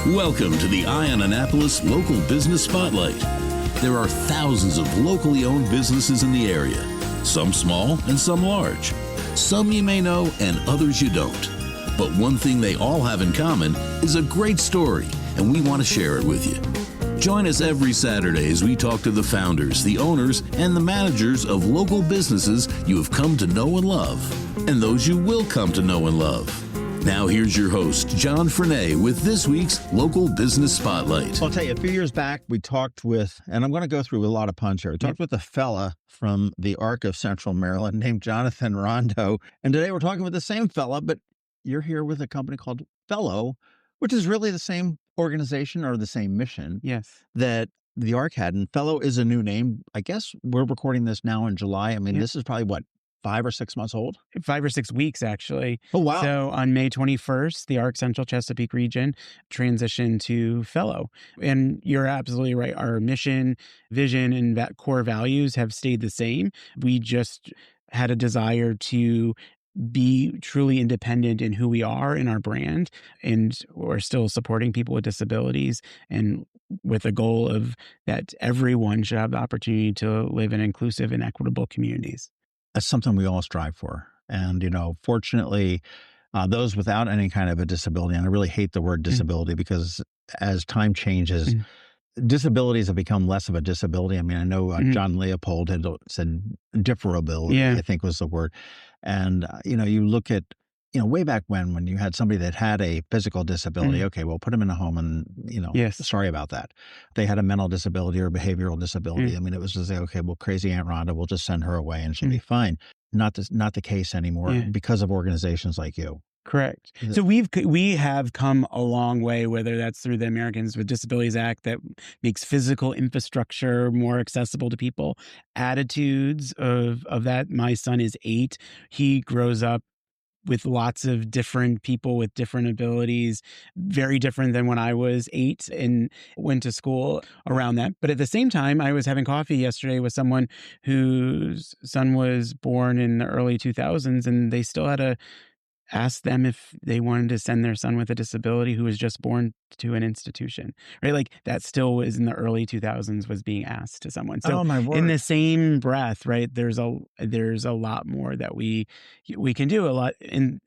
Welcome to the Eye on Annapolis Local Business Spotlight. There are thousands of locally owned businesses in the area, some small and some large. Some you may know and others you don't. But one thing they all have in common is a great story, and we want to share it with you. Join us every Saturday as we talk to the founders, the owners, and the managers of local businesses you have come to know and love, and those you will come to know and love. Now here's your host, Jonathon Rondeau, with this week's Local Business Spotlight. I'll tell you, a few years back, we talked with, and I'm going to go through a lot of puns here. We talked with a fella from the Arc of Central Maryland named Jonathon Rondeau. And today we're talking with the same fella, but you're here with a company called Fello, which is really the same organization or the same mission that the Arc had. And Fello is a new name. I guess we're recording this now in July. I mean, this is probably what, 5 or 6 months old? 5 or 6 weeks, actually. Oh, wow. So on May 21st, the Arc Central Chesapeake region transitioned to Fello. And you're absolutely right. Our mission, vision, and core values have stayed the same. We just had a desire to be truly independent in who we are in our brand, and we're still supporting people with disabilities, and with a goal of that everyone should have the opportunity to live in inclusive and equitable communities. That's something we all strive for. And, you know, fortunately, those without any kind of a disability, and I really hate the word disability because as time changes, disabilities have become less of a disability. I mean, I know John Leopold had said differability, I think was the word. And, you know, you look at, you know, way back when you had somebody that had a physical disability, okay, well, put them in a home and, you know, sorry about that. They had a mental disability or behavioral disability. I mean, it was to say, okay, well, crazy Aunt Rhonda, we'll just send her away and she'll be fine. Not the case anymore because of organizations like you. Correct. So we have come a long way, whether that's through the Americans with Disabilities Act that makes physical infrastructure more accessible to people. Attitudes of that. My son is 8. He grows up with lots of different people with different abilities, very different than when I was 8 and went to school around that. But at the same time, I was having coffee yesterday with someone whose son was born in the early 2000s, and they still had to ask them if they wanted to send their son with a disability who was just born to an institution, right? Like that still was in the early 2000s was being asked to someone. So in the same breath, right, there's a lot more that we can do. A lot in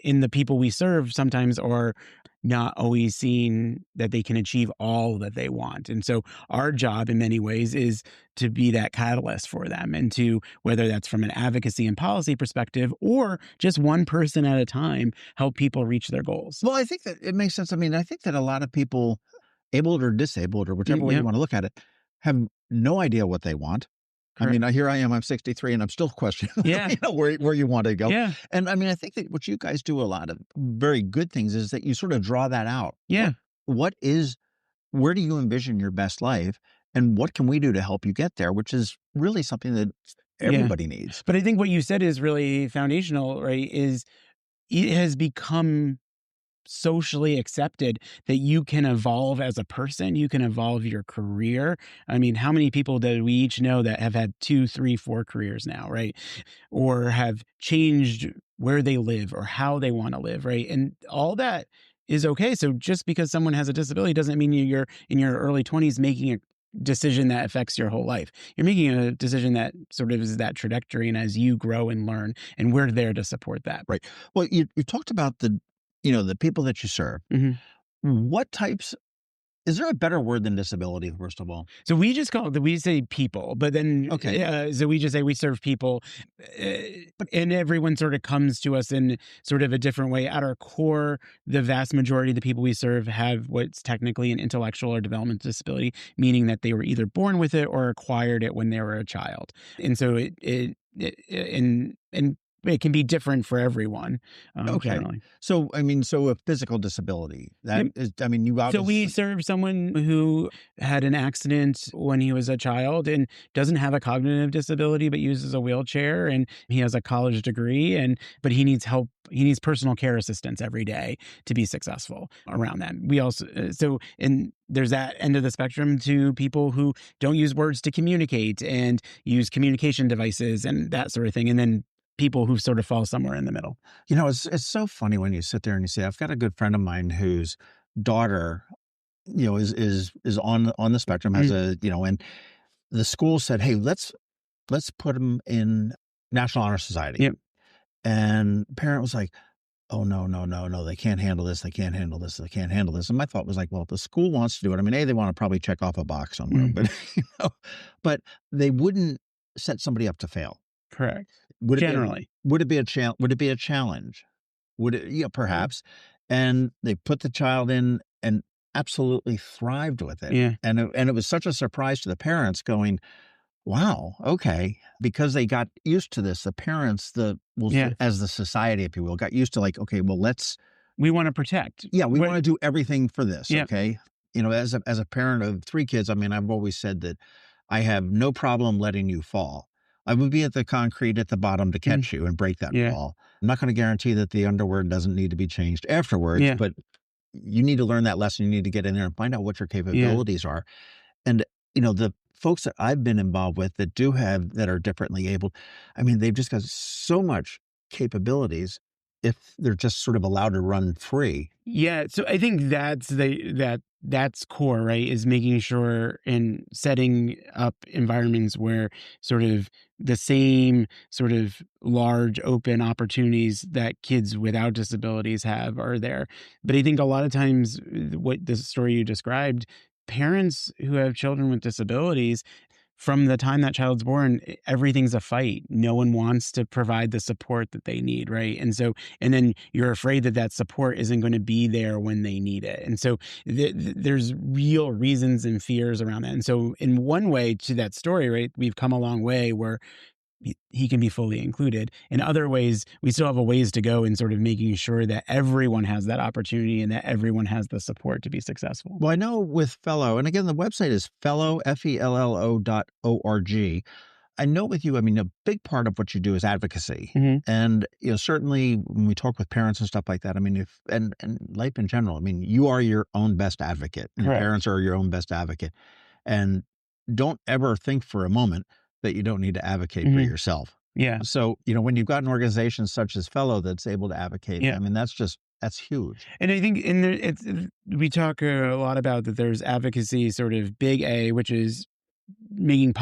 the people we serve sometimes are not always seeing that they can achieve all that they want. And so our job in many ways is to be that catalyst for them, and to, whether that's from an advocacy and policy perspective or just one person at a time, help people reach their goals. Well, I think that it makes sense. I mean, I think that a lot of people, able or disabled or whichever way you want to look at it, have no idea what they want. Correct. I mean, here I am, I'm 63 and I'm still questioning you know, where you want to go. Yeah. And I mean, I think that what you guys do a lot of very good things is that you sort of draw that out. Yeah. Where do you envision your best life? And what can we do to help you get there? Which is really something that everybody needs. But I think what you said is really foundational, right? Is it has become socially accepted that you can evolve as a person, you can evolve your career. I mean, how many people do we each know that have had 2, 3, 4 careers now, right? Or have changed where they live or how they want to live, right? And all that is okay. So just because someone has a disability doesn't mean you're in your early 20s making a decision that affects your whole life. You're making a decision that sort of is that trajectory, and as you grow and learn, and we're there to support that. Right. Well, you talked about the people that you serve. What types, is there a better word than disability, first of all? So we just we say people, but then, so we just say we serve people, and everyone sort of comes to us in sort of a different way. At our core, the vast majority of the people we serve have what's technically an intellectual or developmental disability, meaning that they were either born with it or acquired it when they were a child. And so it can be different for everyone. Generally. So, I mean, a physical disability, that is, I mean, you obviously... So we serve someone who had an accident when he was a child and doesn't have a cognitive disability, but uses a wheelchair, and he has a college degree, but he needs help. He needs personal care assistance every day to be successful around that. We also, and there's that end of the spectrum to people who don't use words to communicate and use communication devices and that sort of thing. And then people who sort of fall somewhere in the middle. You know, it's so funny when you sit there and you say, I've got a good friend of mine who's daughter, is on the spectrum, has and the school said, "Hey, let's put him in National Honor Society." Yep. And the parent was like, "Oh, no, no, no, no, they can't handle this. They can't handle this. They can't handle this." And my thought was like, well, if the school wants to do it, I mean, they want to probably check off a box somewhere, but but they wouldn't set somebody up to fail. Correct. Would it Generally. would it be a would it be a challenge? Would it? Yeah, perhaps. And they put the child in and absolutely thrived with it. Yeah. And it was such a surprise to the parents going, wow, okay. Because they got used to this. The parents, as the society, if you will, got used to like, okay, well, we want to protect. we want to do everything for this. Yeah. Okay. As a parent of 3 kids, I mean, I've always said that I have no problem letting you fall. I would be at the concrete at the bottom to catch you and break that fall. I'm not going to guarantee that the underwear doesn't need to be changed afterwards, but you need to learn that lesson. You need to get in there and find out what your capabilities are. And, the folks that I've been involved with that are differently abled, I mean, they've just got so much capabilities if they're just sort of allowed to run free. Yeah. So I think that's core, right? Is making sure and setting up environments where sort of the same sort of large open opportunities that kids without disabilities have are there. But I think a lot of times what the story you described, parents who have children with disabilities, from the time that child's born, everything's a fight. No one wants to provide the support that they need, right? And then you're afraid that support isn't going to be there when they need it. And so there's real reasons and fears around that. And so in one way to that story, right, we've come a long way where he can be fully included. In other ways, we still have a ways to go in sort of making sure that everyone has that opportunity and that everyone has the support to be successful. Well, I know with Fello, and again, the website is Fello, FELLO.org. I know with you, I mean, a big part of what you do is advocacy. And, certainly when we talk with parents and stuff like that, I mean, and life in general, I mean, you are your own best advocate. And your parents are your own best advocate. And don't ever think for a moment that you don't need to advocate for yourself. Yeah. So, when you've got an organization such as Fello that's able to advocate, I mean, that's huge. And I think we talk a lot about that there's advocacy sort of big A, which is making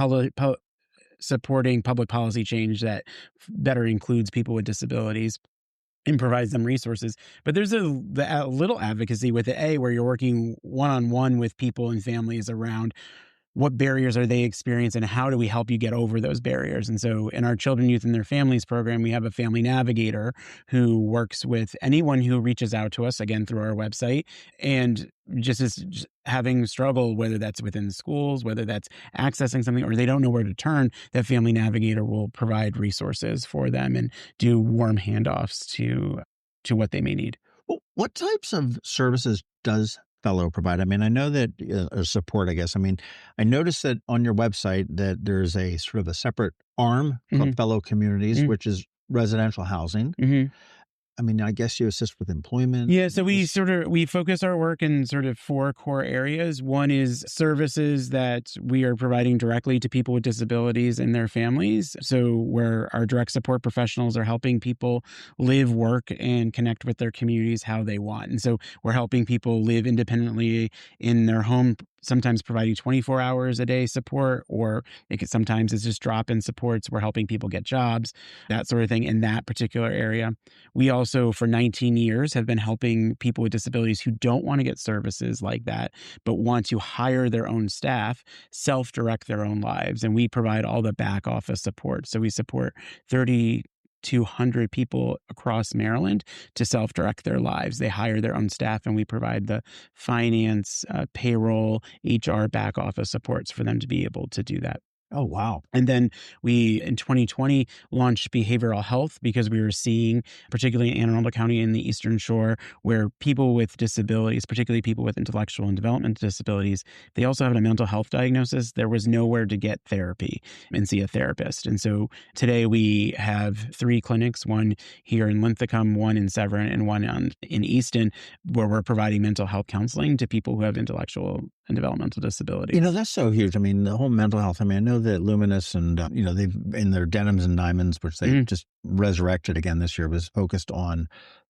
supporting public policy change that better includes people with disabilities and provides them resources. But there's a little advocacy with the A where you're working one-on-one with people and families around what barriers are they experiencing and how do we help you get over those barriers? And so in our Children, Youth, and Their Families program, we have a family navigator who works with anyone who reaches out to us, again, through our website, and just is having struggle, whether that's within schools, whether that's accessing something, or they don't know where to turn, that family navigator will provide resources for them and do warm handoffs to what they may need. Well, what types of services does Fello provide? I mean, I know that support, I guess. I mean, I noticed that on your website that there's a sort of a separate arm called Fello Communities, which is residential housing. I mean, I guess you assist with employment. Yeah, so we focus our work in sort of 4 core areas. One is services that we are providing directly to people with disabilities and their families. So where our direct support professionals are helping people live, work, and connect with their communities how they want. And so we're helping people live independently in their home, sometimes providing 24 hours a day support, or sometimes it's just drop-in supports. We're helping people get jobs, that sort of thing in that particular area. We also, for 19 years, have been helping people with disabilities who don't want to get services like that, but want to hire their own staff, self-direct their own lives. And we provide all the back office support. So we support 3,200 people across Maryland to self-direct their lives. They hire their own staff, and we provide the finance, payroll, HR, back office supports for them to be able to do that. Oh, wow. And then we, in 2020, launched behavioral health because we were seeing, particularly in Anne Arundel County in the Eastern Shore, where people with disabilities, particularly people with intellectual and developmental disabilities, they also have a mental health diagnosis. There was nowhere to get therapy and see a therapist. And so today we have 3 clinics, one here in Linthicum, one in Severn, and one in Easton, where we're providing mental health counseling to people who have intellectual and developmental disabilities. That's so huge. I mean, the whole mental health, I mean, I know that Luminous and, they've in their Denims and Diamonds, which they just resurrected again this year, was focused on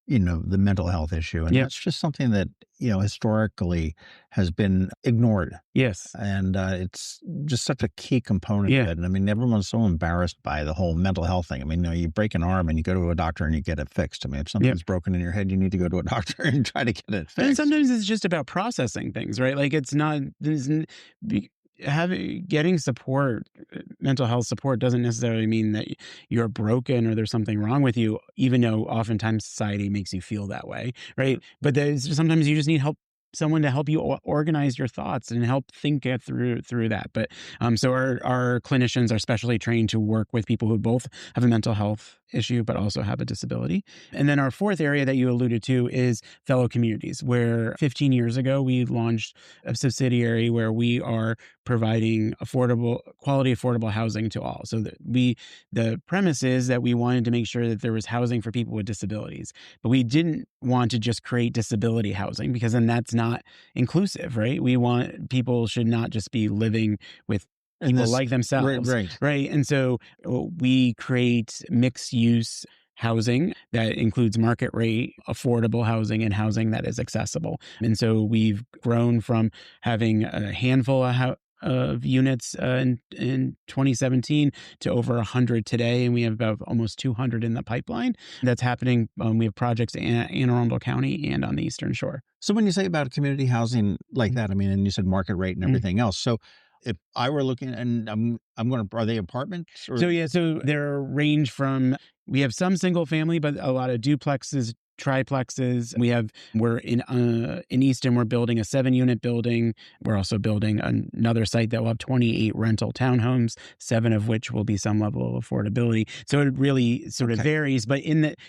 the mental health issue. And Yep. that's just something that, historically has been ignored. Yes. And it's just such a key component Yeah. of it. And I mean, everyone's so embarrassed by the whole mental health thing. I mean, you break an arm and you go to a doctor and you get it fixed. I mean, if something's broken in your head, you need to go to a doctor and try to get it fixed. And sometimes it's just about processing things, right? Like it's not getting support, mental health support doesn't necessarily mean that you're broken or there's something wrong with you, even though oftentimes society makes you feel that way, right? But sometimes you just need someone to help you organize your thoughts and help think it through that. But so our clinicians are specially trained to work with people who both have a mental health issue but also have a disability. And then our fourth area that you alluded to is Fello communities, where 15 years ago we launched a subsidiary where we are providing quality affordable housing to all. So the premise is that we wanted to make sure that there was housing for people with disabilities, but we didn't want to just create disability housing because then that's not inclusive, right? People should not just be living with people like themselves. Right. And so we create mixed use housing that includes market rate, affordable housing, and housing that is accessible. And so we've grown from having a handful of units in 2017 to over 100 today, and we have about almost 200 in the pipeline. That's happening. We have projects in Anne Arundel County and on the Eastern Shore. So when you say about community housing like that, I mean, and you said market rate and everything else. So if I were looking, and are they apartments? Or? So they're range from, we have some single family, but a lot of duplexes, triplexes. We're in Easton, we're building a 7-unit building. We're also building another site that will have 28 rental townhomes, 7 of which will be some level of affordability. So it really sort of varies. But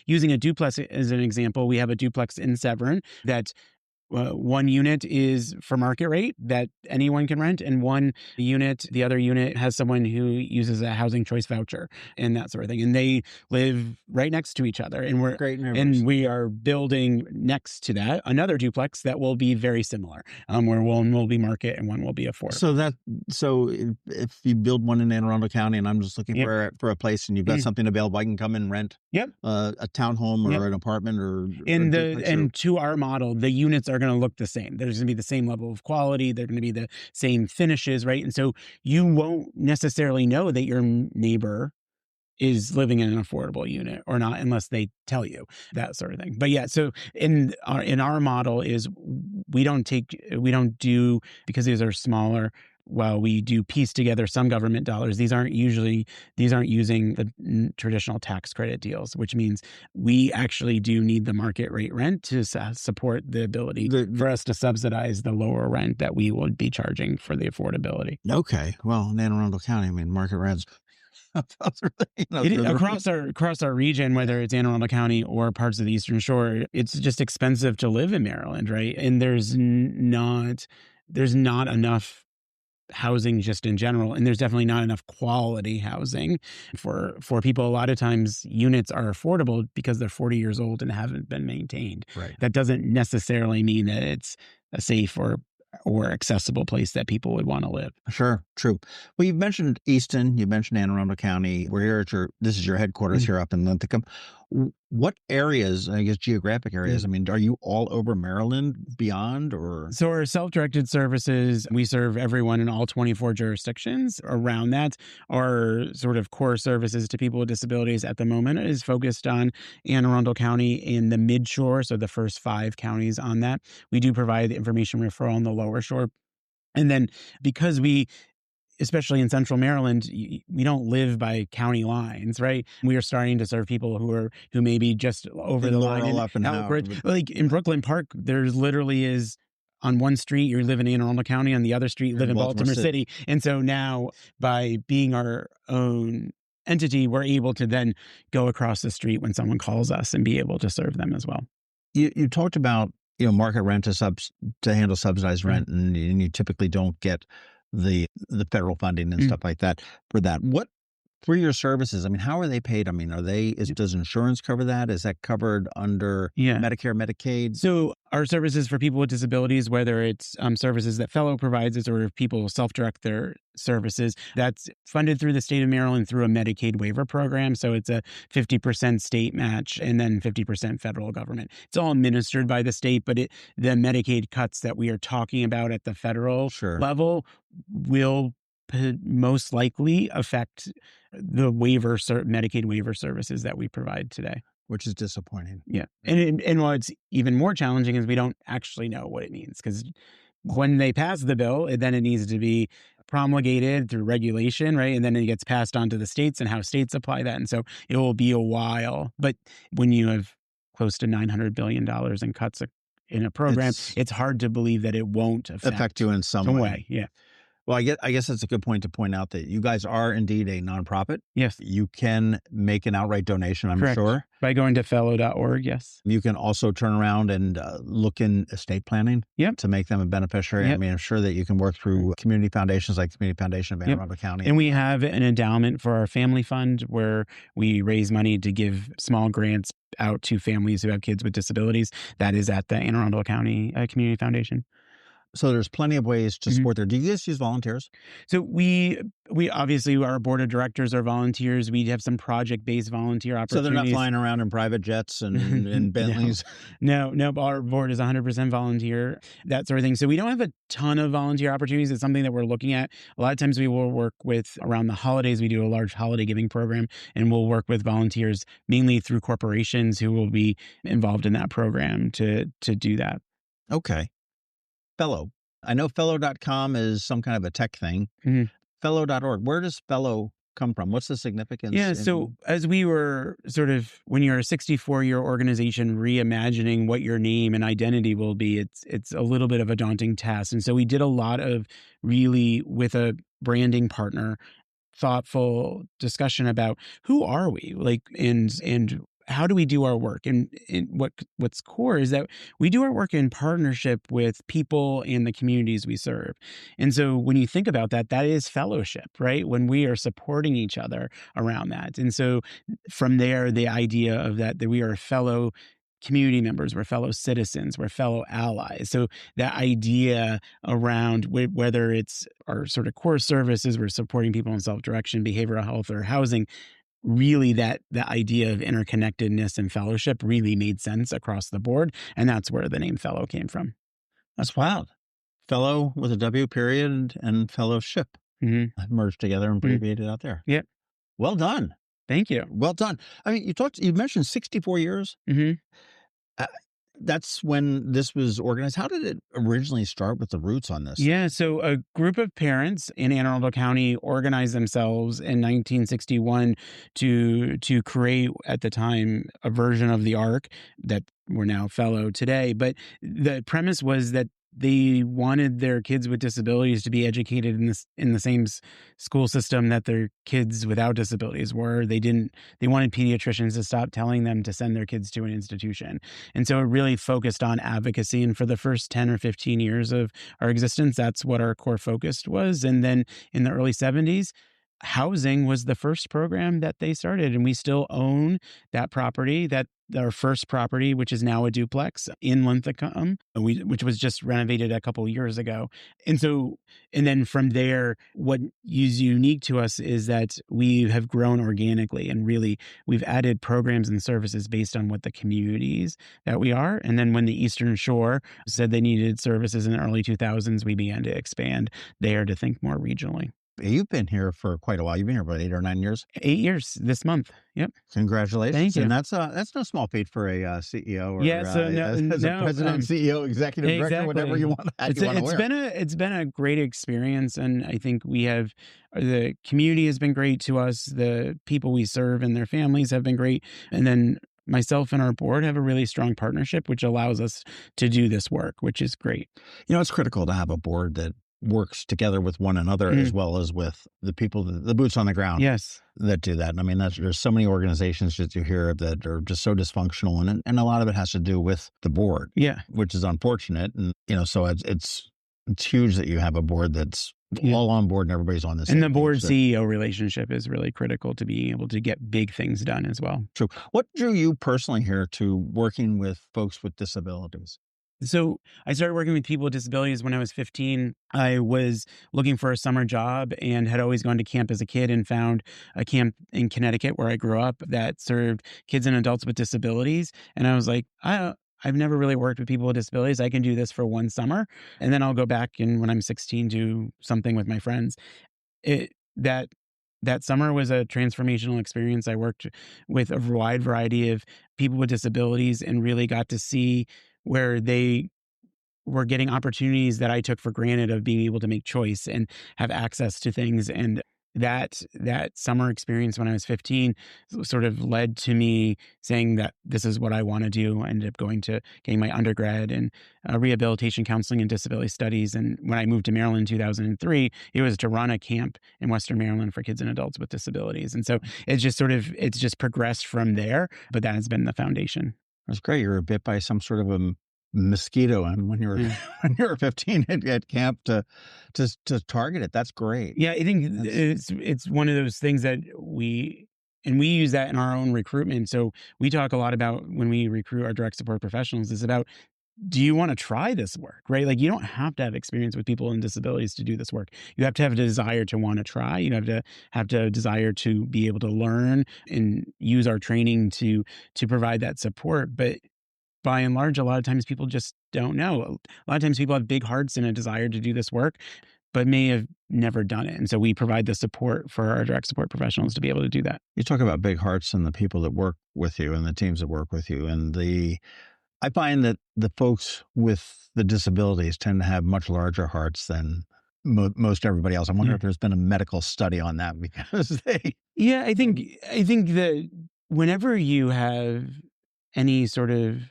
using a duplex as an example, we have a duplex in Severn that one unit is for market rate that anyone can rent, and the other unit has someone who uses a housing choice voucher and that sort of thing. And they live right next to each other. And we are building next to that another duplex that will be very similar, where one will be market and one will be affordable. So if you build one in Anne Arundel County and I'm just looking for a place and you've got something available, I can come and rent a townhome or an apartment and to our model, the units are going to look the same. There's going to be the same level of quality. They're going to be the same finishes, right? And so you won't necessarily know that your neighbor is living in an affordable unit or not unless they tell you, that sort of thing. But yeah, so in our model is we don't do, because these are smaller, while we do piece together some government dollars, these aren't using the traditional tax credit deals, which means we actually do need the market rate rent to support the ability for us to subsidize the lower rent that we would be charging for the affordability. Okay. Well, in Anne Arundel County, I mean, market rents across our region, whether it's Anne Arundel County or parts of the Eastern Shore, it's just expensive to live in Maryland, right? And there's not enough housing just in general, and there's definitely not enough quality housing for people. A lot of times units are affordable because they're 40 years old and haven't been maintained. Right. That doesn't necessarily mean that it's a safe or accessible place that people would want to live. Sure, true. Well, you've mentioned Easton, you mentioned Anne Arundel County. We're here this is your headquarters here up in Linthicum. What areas, I guess geographic areas, I mean, are you all over Maryland beyond, or? So our self-directed services, we serve everyone in all 24 jurisdictions. Around that, our sort of core services to people with disabilities at the moment is focused on Anne Arundel County in the mid-shore, so the first 5 counties on that. We do provide information referral on the lower shore. And then because especially in Central Maryland, we don't live by county lines, right? We are starting to serve people who may be just over the line in Elkridge. Like in Brooklyn Park, there's literally is on one street you live in Anne Arundel County, on the other street you live in Baltimore City. And so now, by being our own entity, we're able to then go across the street when someone calls us and be able to serve them as well. You talked about market rent to handle subsidized rent, and you typically don't get the federal funding and stuff like that for that. What For your services, I mean, how are they paid? I mean, does insurance cover that? Is that covered under Yeah. Medicare, Medicaid? So our services for people with disabilities, whether it's services that Fellow provides us or if people self-direct their services, that's funded through the state of Maryland through a Medicaid waiver program. So it's a 50% state match and then 50% federal government. It's all administered by the state, but the Medicaid cuts that we are talking about at the federal Sure. level will most likely affect the Medicaid waiver services that we provide today. Which is disappointing. Yeah. And what's even more challenging is we don't actually know what it means, because when they pass the bill, then it needs to be promulgated through regulation, right? And then it gets passed on to the states and how states apply that. And so it will be a while. But when you have close to $900 billion in cuts in a program, it's hard to believe that it won't affect you in some way. Yeah. Well, I guess that's a good point to point out that you guys are indeed a nonprofit. Yes. You can make an outright donation, I'm Correct. sure. By going to fellow.org, yes. You can also turn around and look in estate planning to make them a beneficiary. Yep. I mean, I'm sure that you can work through community foundations like the Community Foundation of Anne Arundel County. And we have an endowment for our family fund where we raise money to give small grants out to families who have kids with disabilities. That is at the Anne Arundel County Community Foundation. So there's plenty of ways to support there. Do you guys use volunteers? So we obviously, our board of directors are volunteers. We have some project-based volunteer opportunities. So they're not flying around in private jets and Bentleys? No, our board is 100% volunteer, that sort of thing. So we don't have a ton of volunteer opportunities. It's something that we're looking at. A lot of times we will work with, around the holidays, we do a large holiday giving program, and we'll work with volunteers mainly through corporations who will be involved in that program to do that. Okay. Fellow. I know fellow.com is some kind of a tech thing. Mm-hmm. Fellow.org. Where does Fellow come from? What's the significance? Yeah, so as we were when you're a 64-year organization reimagining what your name and identity will be, it's a little bit of a daunting task. And so we did a lot of really, with a branding partner, thoughtful discussion about who are we, and how do we do our work? And what's core is that we do our work in partnership with people in the communities we serve. And so when you think about that, that is fellowship, right? When we are supporting each other around that. And so from there, the idea of that we are fellow community members, we're fellow citizens, we're fellow allies. So that idea around whether it's our sort of core services, we're supporting people in self-direction, behavioral health, or housing, really the idea of interconnectedness and fellowship really made sense across the board. And that's where the name Fellow came from. That's wild. Fellow with a W period and fellowship merged together and abbreviated out there. Yep. Well done. Thank you. Well done. I mean, you mentioned 64 years. That's when this was organized. How did it originally start with the roots on this? Yeah, so a group of parents in Anne Arundel County organized themselves in 1961 to create, at the time, a version of the ARC that we're now Fellow today. But the premise was that they wanted their kids with disabilities to be educated in the same school system that their kids without disabilities were. They wanted pediatricians to stop telling them to send their kids to an institution. And so it really focused on advocacy. And for the first 10 or 15 years of our existence, that's what our core focus was. And then in the early 70s, housing was the first program that they started. And we still own that property, our first property, which is now a duplex in Linthicum, which was just renovated a couple of years ago. And then from there, what is unique to us is that we have grown organically, and really we've added programs and services based on what the communities that we are. And then when the Eastern Shore said they needed services in the early 2000s, we began to expand there to think more regionally. You've been here for quite a while. You've been here about 8 or 9 years. 8 years this month. Yep. Congratulations. Thank you. And that's no small feat for a CEO or as a president, CEO, executive director, whatever you want to wear. It's been a great experience, and I think the community has been great to us. The people we serve and their families have been great, and then myself and our board have a really strong partnership, which allows us to do this work, which is great. It's critical to have a board that works together with one another as well as with the people, the boots on the ground. Yes. That do that. And I mean, there's so many organizations that you hear that are just so dysfunctional, and a lot of it has to do with the board. Yeah. Which is unfortunate. And, so it's It's huge that you have a board that's Yeah. all on board and everybody's on the And same the board page. CEO relationship is really critical to being able to get big things done as well. True. What drew you personally here to working with folks with disabilities? So I started working with people with disabilities when I was 15. I was looking for a summer job and had always gone to camp as a kid and found a camp in Connecticut where I grew up that served kids and adults with disabilities. And I was like, I've never really worked with people with disabilities. I can do this for one summer. And then I'll go back and when I'm 16, do something with my friends. It that that summer was a transformational experience. I worked with a wide variety of people with disabilities and really got to see where they were getting opportunities that I took for granted of being able to make choice and have access to things. And that summer experience when I was 15 sort of led to me saying that this is what I want to do. I ended up getting my undergrad in rehabilitation counseling and disability studies. And when I moved to Maryland in 2003, it was to run a camp in Western Maryland for kids and adults with disabilities. And so it's just progressed from there, but that has been the foundation. That's great. You were bit by some sort of a mosquito, and when you were when you were 15 at camp to target it. That's great. Yeah, I think it's one of those things that we use that in our own recruitment. So we talk a lot about when we recruit our direct support professionals, it's about, do you want to try this work, right? Like you don't have to have experience with people with disabilities to do this work. You have to have a desire to want to try. You have to desire to be able to learn and use our training to provide that support. But by and large, a lot of times people just don't know. A lot of times people have big hearts and a desire to do this work, but may have never done it. And so we provide the support for our direct support professionals to be able to do that. You talk about big hearts and the people that work with you and the teams that work with you. And I find that the folks with the disabilities tend to have much larger hearts than most everybody else. I wonder if there's been a medical study on that because Yeah, I think that whenever you have any sort of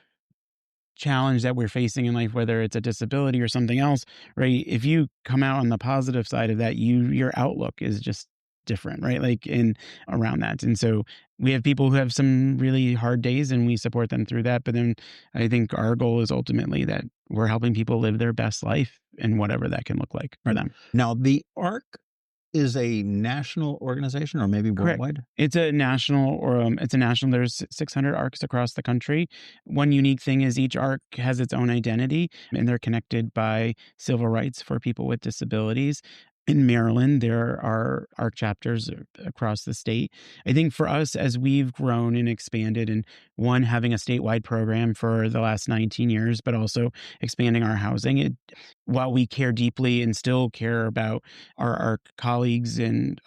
challenge that we're facing in life, whether it's a disability or something else, right? If you come out on the positive side of that, your outlook is just different, right? Like in around that. And so we have people who have some really hard days and we support them through that. But then I think our goal is ultimately that we're helping people live their best life and whatever that can look like for them. Now, the ARC is a national organization or maybe worldwide? Correct. It's a national, there's 600 ARCs across the country. One unique thing is each ARC has its own identity and they're connected by civil rights for people with disabilities. In Maryland, there are ARC chapters across the state. I think for us, as we've grown and expanded, and one, having a statewide program for the last 19 years, but also expanding our housing, while we care deeply and still care about our colleagues and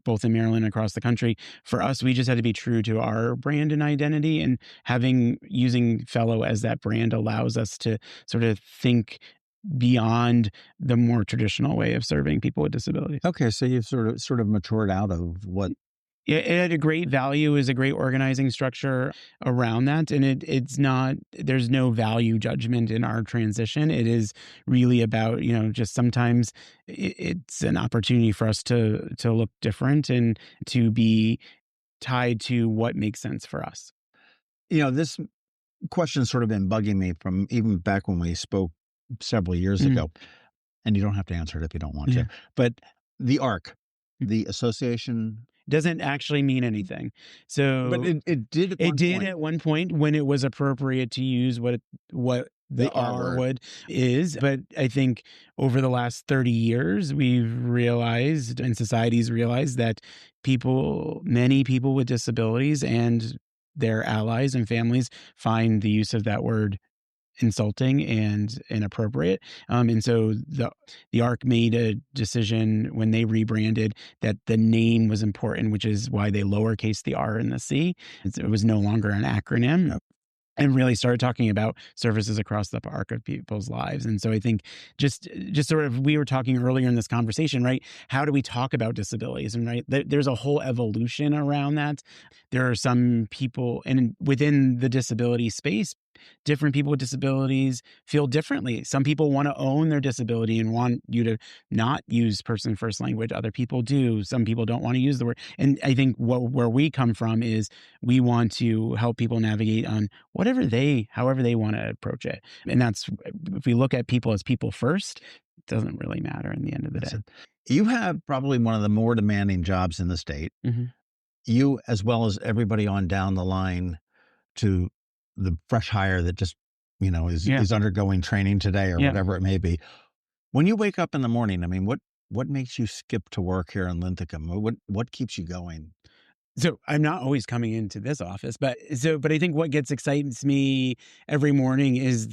both in Maryland and across the country, for us, we just had to be true to our brand and identity. And using Fello as that brand allows us to sort of think beyond the more traditional way of serving people with disabilities. Okay, so you've sort of matured out of what. Yeah, it had a great value, is a great organizing structure around that. And there's no value judgment in our transition. It is really about, just sometimes it's an opportunity for us to look different and to be tied to what makes sense for us. This question's sort of been bugging me from even back when we spoke several years ago, and you don't have to answer it if you don't want to, but the ARC, the association, doesn't actually mean anything. So, but it did. At one point when it was appropriate to use what the R word is. But I think over the last 30 years, we've realized and society's realized that many people with disabilities and their allies and families find the use of that word insulting and inappropriate. And so the ARC made a decision when they rebranded that the name was important, which is why they lowercase the R and the C. It was no longer an acronym. And really started talking about services across the arc of people's lives. And so I think just sort of, we were talking earlier in this conversation, right? How do we talk about disabilities? And right, there's a whole evolution around that. There are some people, and within the disability space, different people with disabilities feel differently. Some people want to own their disability and want you to not use person first language. Other people do. Some people don't want to use the word. And I think where we come from is we want to help people navigate on however they want to approach it. And that's, if we look at people as people first, doesn't really matter in the end of the day. You have probably one of the more demanding jobs in the state. Mm-hmm. You, as well as everybody on down the line to the fresh hire that just, is undergoing training today or whatever it may be. When you wake up in the morning, I mean, what makes you skip to work here in Linthicum? What keeps you going? So I'm not always coming into this office, but I think what excites me every morning is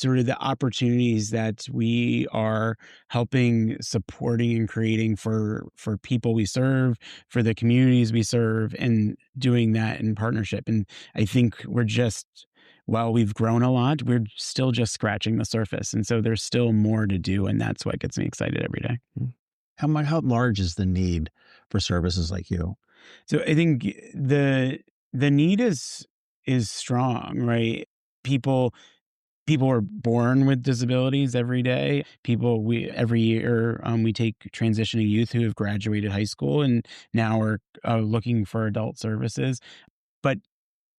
sort of the opportunities that we are helping, supporting, and creating for people we serve, for the communities we serve, and doing that in partnership. And I think while we've grown a lot, we're still just scratching the surface, and so there's still more to do, and that's what gets me excited every day. How large is the need for services like you? So I think the need is strong, right? People are born with disabilities every day. Every year we take transitioning youth who have graduated high school and now are looking for adult services. But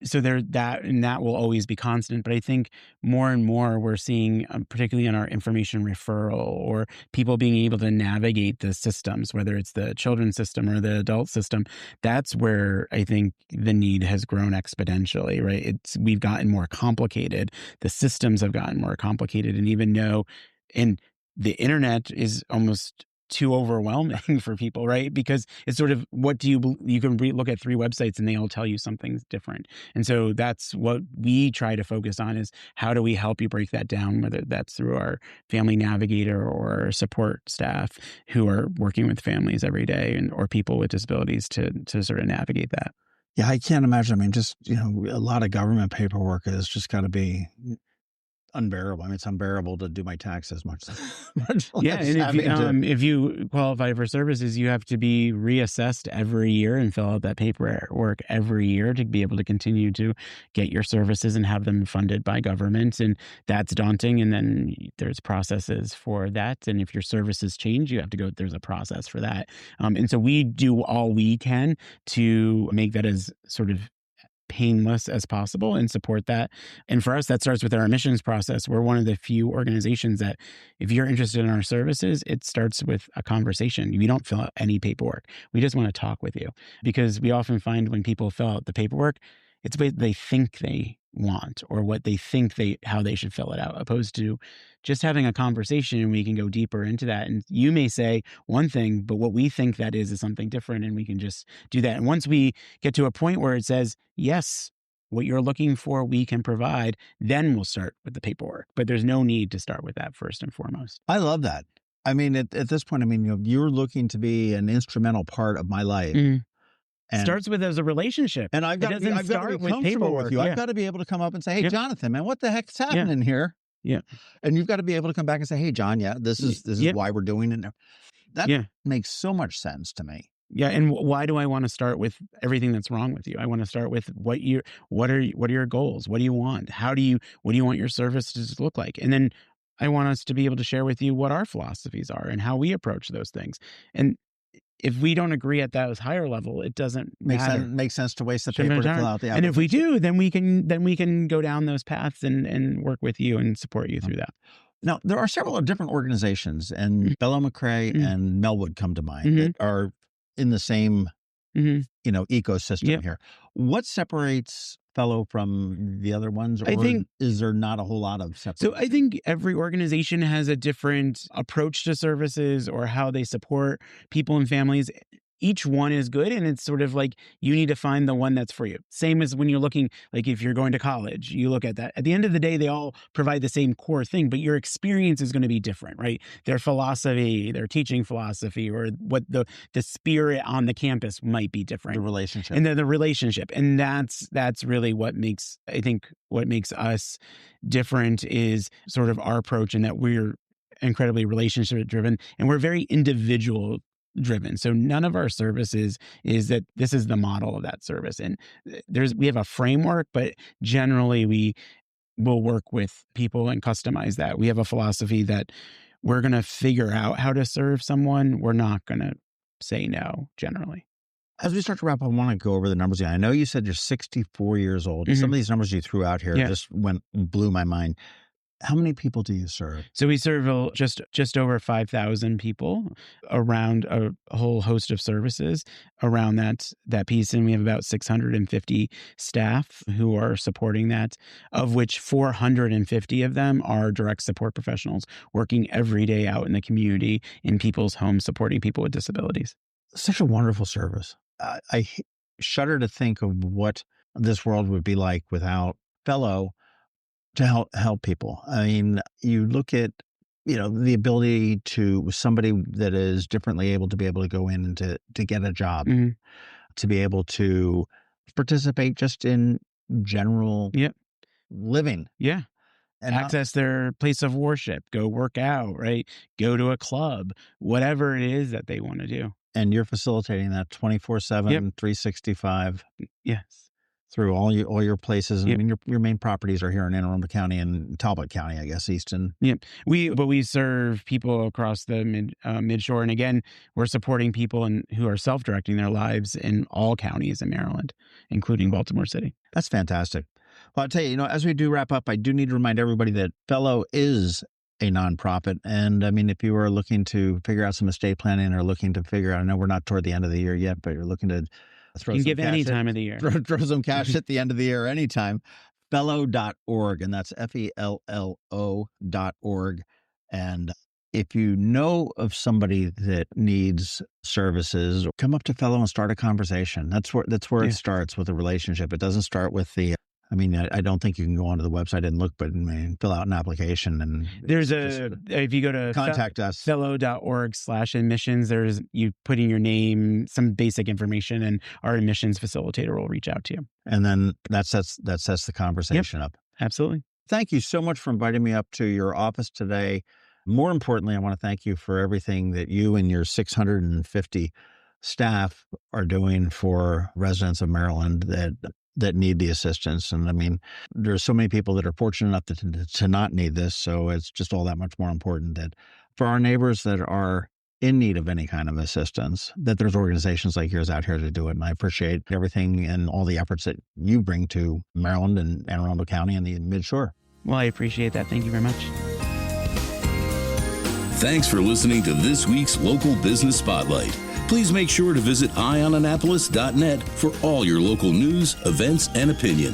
so that will always be constant. But I think more and more we're seeing, particularly in our information referral or people being able to navigate the systems, whether it's the children's system or the adult system, that's where I think the need has grown exponentially, right? We've gotten more complicated. The systems have gotten more complicated, and the internet is almost too overwhelming for people, right? Because it's sort of you can look at 3 websites and they all tell you something different. And so that's what we try to focus on, is how do we help you break that down, whether that's through our family navigator or support staff who are working with families every day or people with disabilities to sort of navigate that. Yeah, I can't imagine. I mean, just, a lot of government paperwork has just got to be unbearable. I mean, it's unbearable to do my taxes much Yeah, and if you qualify for services, you have to be reassessed every year and fill out that paperwork every year to be able to continue to get your services and have them funded by government, and that's daunting. And then there's processes for that, and if your services change, you have to go. There's a process for that, and so we do all we can to make that as sort of painless as possible and support that. And for us, that starts with our admissions process. We're one of the few organizations that if you're interested in our services, it starts with a conversation. We don't fill out any paperwork. We just want to talk with you, because we often find when people fill out the paperwork, it's what they think they want or what they think how they should fill it out, opposed to just having a conversation, and we can go deeper into that. And you may say one thing, but what we think that is something different, and we can just do that. And once we get to a point where it says, yes, what you're looking for, we can provide, then we'll start with the paperwork. But there's no need to start with that first and foremost. I love that. I mean, at this point, I mean, you're looking to be an instrumental part of my life. And starts with as a relationship. And I've got to be comfortable with you. I've got to be able to come up and say, hey, Jonathan, man, what the heck's happening here? Yeah. And you've got to be able to come back and say, hey, John, this is why we're doing it. That makes so much sense to me. Yeah. And why do I want to start with everything that's wrong with you? I want to start with what are your goals? What do you want? What do you want your services to look like? And then I want us to be able to share with you what our philosophies are and how we approach those things. And if we don't agree at that higher level, it doesn't make sense to waste the paper to fill out the application. And if we do, then we can go down those paths and work with you and support you through that. Now, there are several different organizations, and Fello McRae and Melwood come to mind that are in the same ecosystem here. What separates Fello from the other ones, or is there not a whole lot of separation? So I think every organization has a different approach to services or how they support people and families. Each one is good, and it's sort of like you need to find the one that's for you. Same as when you're looking, like if you're going to college, you look at that. At the end of the day, they all provide the same core thing, but your experience is going to be different, right? Their philosophy, their teaching philosophy, or what the spirit on the campus might be different. The relationship. And the relationship. And that's really what makes us different, is sort of our approach, and that we're incredibly relationship driven, and we're very individual driven. So none of our services is that this is the model of that service. And we have a framework, but generally we will work with people and customize that. We have a philosophy that we're going to figure out how to serve someone. We're not going to say no, generally. As we start to wrap up, I want to go over the numbers. I know you said you're 64 years old. Some of these numbers you threw out here just blew my mind. How many people do you serve? So we serve just over 5,000 people around a whole host of services around that piece, and we have about 650 staff who are supporting that, of which 450 of them are direct support professionals working every day out in the community in people's homes supporting people with disabilities. Such a wonderful service. I shudder to think of what this world would be like without Fello to help people. I mean, you look at, the ability to somebody that is differently able to be able to go in and to get a job, Mhm. to be able to participate just in general Yep. living. Yeah. And Access their place of worship, go work out, right? Go to a club, whatever it is that they want to do. and you're facilitating that 24/7, Yep. 365 Yes. through all your places. And I Yep. mean, your main properties are here in Anne Arundel County and Talbot County, I guess, Easton. Yep. We serve people across the midshore, and again, we're supporting people who are self-directing their lives in all counties in Maryland, including Baltimore City. That's fantastic. Well, I'll tell you, as we do wrap up, I do need to remind everybody that Fello is a nonprofit. And I mean, if you are looking to figure out some estate planning or looking to figure out, I know we're not toward the end of the year yet, but you're looking to throw You can some give any cash time of the year. throw some cash at the end of the year anytime. Fello.org, and that's FELLO.org. And if you know of somebody that needs services, come up to Fello and start a conversation. That's where Yeah. it starts, with a relationship. It doesn't start with I don't think you can go onto the website and look, but fill out an application and If you go to contact us. Fello.org/admissions, there's you put in your name, some basic information, and our admissions facilitator will reach out to you. And then that sets the conversation up. Absolutely. Thank you so much for inviting me up to your office today. More importantly, I want to thank you for everything that you and your 650 staff are doing for residents of Maryland that need the assistance. And I mean, there's so many people that are fortunate enough to not need this. So it's just all that much more important that for our neighbors that are in need of any kind of assistance, that there's organizations like yours out here to do it. And I appreciate everything and all the efforts that you bring to Maryland and Anne Arundel County and the Midshore. Well, I appreciate that. Thank you very much. Thanks for listening to this week's Local Business Spotlight. Please make sure to visit eyeonannapolis.net for all your local news, events, and opinion.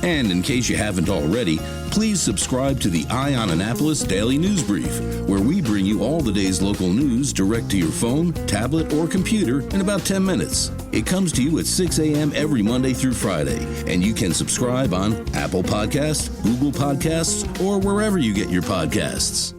And in case you haven't already, please subscribe to the Eye on Annapolis Daily News Brief, where we bring you all the day's local news direct to your phone, tablet, or computer in about 10 minutes. It comes to you at 6 a.m. every Monday through Friday, and you can subscribe on Apple Podcasts, Google Podcasts, or wherever you get your podcasts.